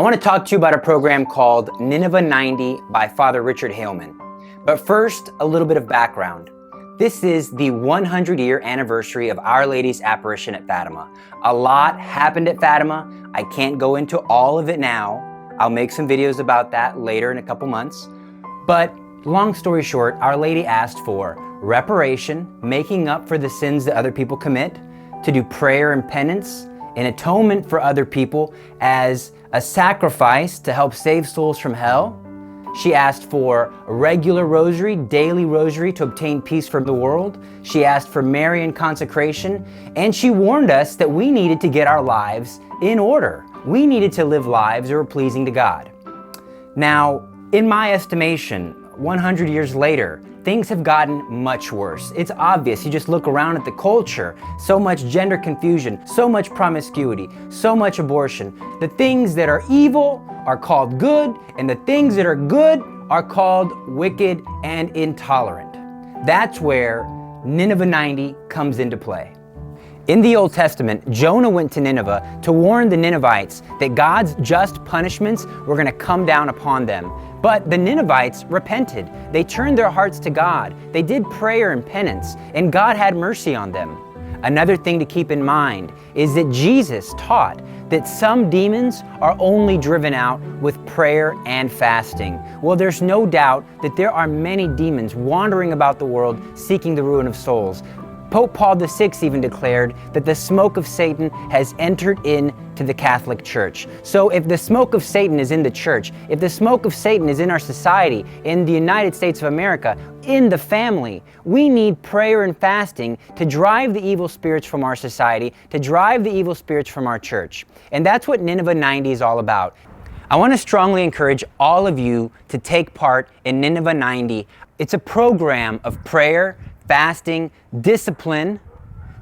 I want to talk to you about a program called Nineveh 90 by Father Richard Haleman. But first, a little bit of background. This is the 100-year anniversary of Our Lady's apparition at Fatima. A lot happened at Fatima. I can't go into all of it now. I'll make some videos about that later in a couple months. But long story short, Our Lady asked for reparation, making up for the sins that other people commit, to do prayer and penance, an atonement for other people as a sacrifice to help save souls from hell. She asked for a regular rosary, daily rosary to obtain peace for the world. She asked for Marian consecration, and she warned us that we needed to get our lives in order. We needed to live lives that were pleasing to God. Now, in my estimation, 100 years later, things have gotten much worse. It's obvious. You just look around at the culture. So much gender confusion, so much promiscuity, so much abortion. The things that are evil are called good, and the things that are good are called wicked and intolerant. That's where Nineveh 90 comes into play. In the Old Testament, Jonah went to Nineveh to warn the Ninevites that God's just punishments were going to come down upon them. But the Ninevites repented. They turned their hearts to God. They did prayer and penance, and God had mercy on them. Another thing to keep in mind is that Jesus taught that some demons are only driven out with prayer and fasting. Well, there's no doubt that there are many demons wandering about the world seeking the ruin of souls. Pope Paul VI even declared that the smoke of Satan has entered into the Catholic Church. So if the smoke of Satan is in the church, if the smoke of Satan is in our society, in the United States of America, in the family, we need prayer and fasting to drive the evil spirits from our society, to drive the evil spirits from our church. And that's what Nineveh 90 is all about. I want to strongly encourage all of you to take part in Nineveh 90. It's a program of prayer, fasting, discipline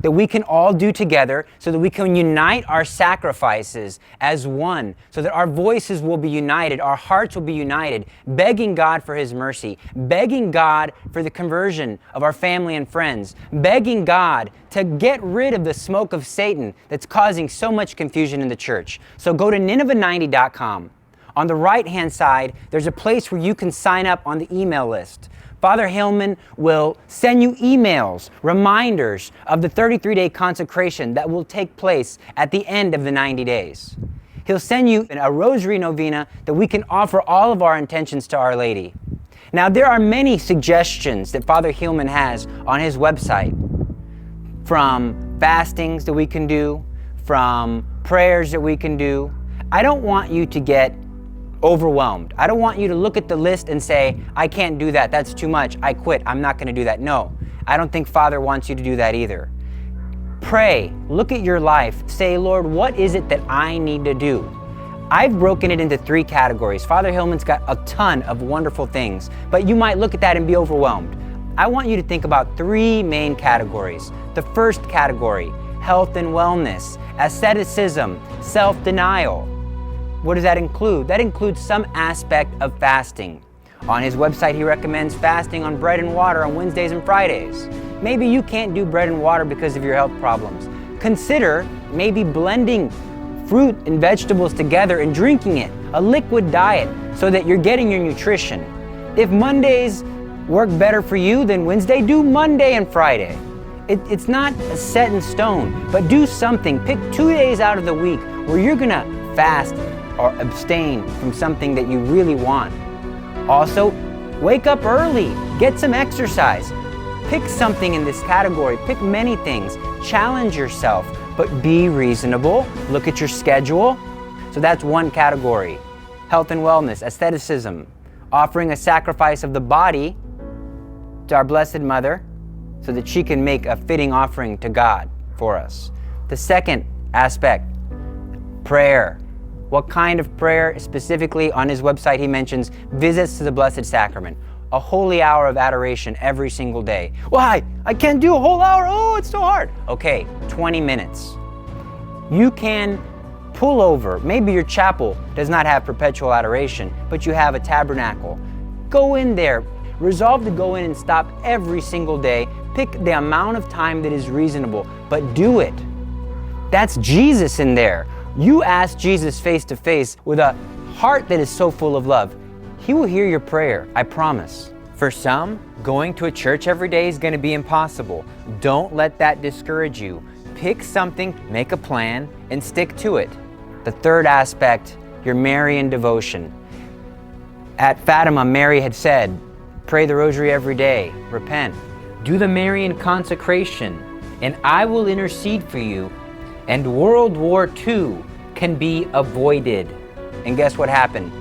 that we can all do together so that we can unite our sacrifices as one, so that our voices will be united, our hearts will be united, begging God for His mercy, begging God for the conversion of our family and friends, begging God to get rid of the smoke of Satan that's causing so much confusion in the church. So go to Nineveh90.com. On the right-hand side, there's a place where you can sign up on the email list. Father Haleman will send you emails, reminders of the 33-day consecration that will take place at the end of the 90 days. He'll send you a rosary novena that we can offer all of our intentions to Our Lady. Now, there are many suggestions that Father Haleman has on his website, from fastings that we can do, from prayers that we can do. I don't want you to get overwhelmed. I don't want you to look at the list and say, I can't do that, that's too much, I quit, I'm not going to do that. No, I don't think Father wants you to do that either. Pray, look at your life, say, Lord, what is it that I need to do? I've broken it into 3 categories. Father Haleman's got a ton of wonderful things, but you might look at that and be overwhelmed. I want you to think about 3 main categories. The first category, health and wellness, asceticism, self-denial. What does that include? That includes some aspect of fasting. On his website, he recommends fasting on bread and water on Wednesdays and Fridays. Maybe you can't do bread and water because of your health problems. Consider maybe blending fruit and vegetables together and drinking it, a liquid diet, so that you're getting your nutrition. If Mondays work better for you than Wednesday, do Monday and Friday. It's not set in stone, but do something. Pick 2 days out of the week where you're gonna fast or abstain from something that you really want. Also, wake up early, get some exercise. Pick something in this category, pick many things, challenge yourself, but be reasonable, look at your schedule. So that's one category. Health and wellness, asceticism, offering a sacrifice of the body to our Blessed Mother so that she can make a fitting offering to God for us. The second aspect, prayer. What kind of prayer? Specifically on his website, he mentions visits to the Blessed Sacrament, a holy hour of adoration every single day. Why? I can't do a whole hour. Oh, it's so hard. Okay, 20 minutes. You can pull over. Maybe your chapel does not have perpetual adoration, but you have a tabernacle. Go in there. Resolve to go in and stop every single day. Pick the amount of time that is reasonable, but do it. That's Jesus in there. You ask Jesus face to face with a heart that is so full of love, He will hear your prayer, I promise. For some, going to a church every day is going to be impossible. Don't let that discourage you. Pick something, make a plan, and stick to it. The third aspect, your Marian devotion. At Fatima, Mary had said, pray the rosary every day, repent, do the Marian consecration, and I will intercede for you, and World War II can be avoided. And guess what happened?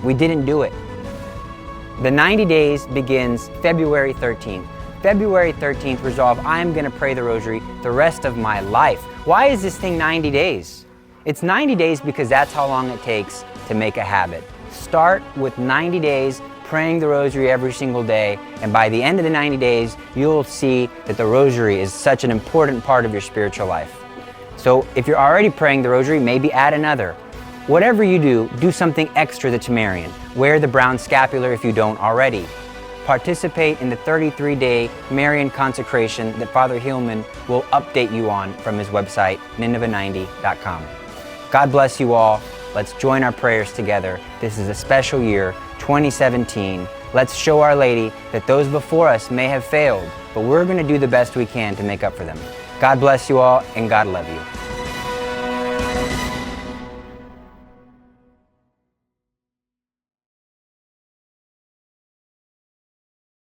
We didn't do it. The 90 days begins February 13th. February 13th, resolve, I'm going to pray the rosary the rest of my life. Why is this thing 90 days? It's 90 days because that's how long it takes to make a habit. Start with 90 days praying the rosary every single day, and by the end of the 90 days, you'll see that the rosary is such an important part of your spiritual life. So if you're already praying the rosary, maybe add another. Whatever you do, do something extra that's Marian. Wear the brown scapular if you don't already. Participate in the 33-day Marian consecration that Father Hillman will update you on from his website, nineveh90.com. God bless you all. Let's join our prayers together. This is a special year, 2017. Let's show Our Lady that those before us may have failed, but we're going to do the best we can to make up for them. God bless you all, and God love you.